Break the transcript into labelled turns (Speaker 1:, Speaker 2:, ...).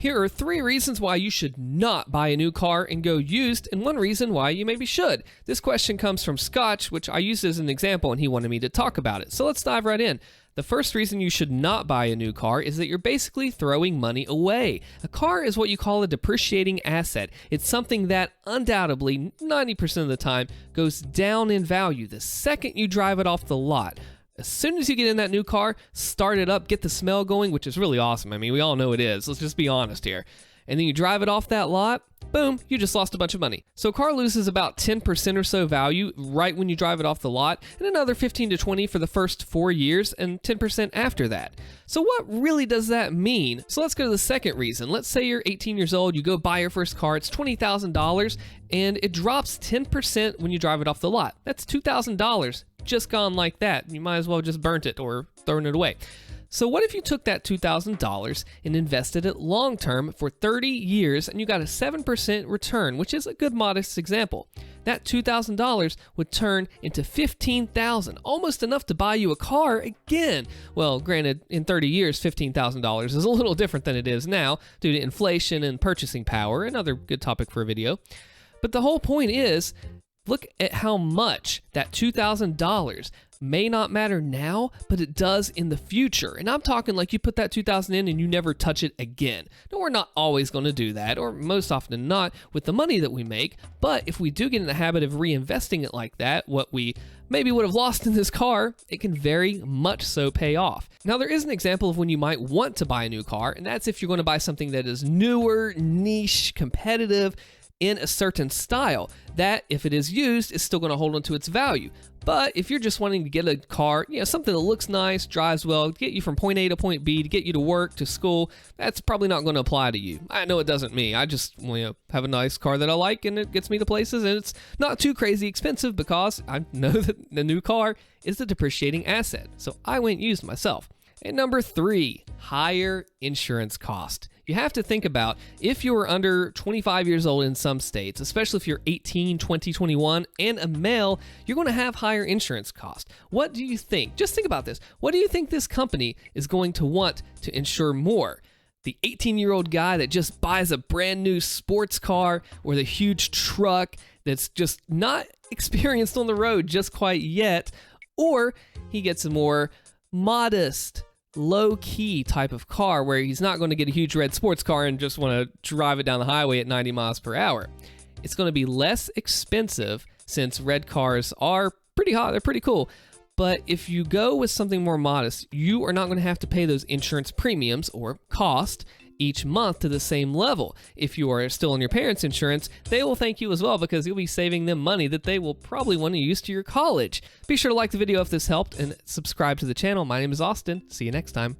Speaker 1: Here are 3 reasons why you should not buy a new car and go used, and 1 reason why you maybe should. This question comes from Scotch, which I used as an example, and he wanted me to talk about it. So let's dive right in. The first reason you should not buy a new car is that you're basically throwing money away. A car is what you call a depreciating asset. It's something that undoubtedly, 90% of the time, goes down in value the second you drive it off the lot. As soon as you get in that new car, start it up, get the smell going, which is really awesome. I mean, we all know it is. Let's just be honest here. And then you drive it off that lot, boom, you just lost a bunch of money. So a car loses about 10% or so value right when you drive it off the lot, and another 15 to 20 for the first 4 years, and 10% after that. So what really does that mean? So let's go to the second reason. Let's say you're 18 years old, you go buy your first car, it's $20,000, and it drops 10% when you drive it off the lot. That's $2,000 just gone like that. You might as well just burnt it or thrown it away. So what if you took that $2,000 and invested it long term for 30 years and you got a 7% return, which is a good modest example. That $2,000 would turn into $15,000, almost enough to buy you a car again. Well, granted, in 30 years, $15,000 is a little different than it is now due to inflation and purchasing power, another good topic for a video. But the whole point is, look at how much that $2,000 may not matter now, but it does in the future. And I'm talking like you put that $2,000 in and you never touch it again. Now, we're not always going to do that, or most often not with the money that we make. But if we do get in the habit of reinvesting it like that, what we maybe would have lost in this car, it can very much so pay off. Now, there is an example of when you might want to buy a new car, and that's if you're going to buy something that is newer, niche, competitive, in a certain style, that if it is used, is still going to hold on to its value. But if you're just wanting to get a car, something that looks nice, drives well, get you from point A to point B, to get you to work, to school, that's probably not going to apply to you. I know it doesn't me. I just have a nice car that I like and it gets me to places, and it's not too crazy expensive because I know that the new car is a depreciating asset. So I went used myself. And number 3, higher insurance cost. You have to think about if you're under 25 years old in some states, especially if you're 18, 20, 21, and a male, you're going to have higher insurance cost. What do you think? Just think about this. What do you think this company is going to want to insure more? The 18-year-old guy that just buys a brand new sports car or the huge truck that's just not experienced on the road just quite yet, or he gets a more modest, low-key type of car where he's not going to get a huge red sports car and just want to drive it down the highway at 90 miles per hour. It's going to be less expensive since red cars are pretty hot, they're pretty cool. But if you go with something more modest, you are not going to have to pay those insurance premiums or cost each month to the same level. If you are still on your parents' insurance, they will thank you as well because you'll be saving them money that they will probably want to use to your college. Be sure to like the video if this helped and subscribe to the channel. My name is Austin. See you next time.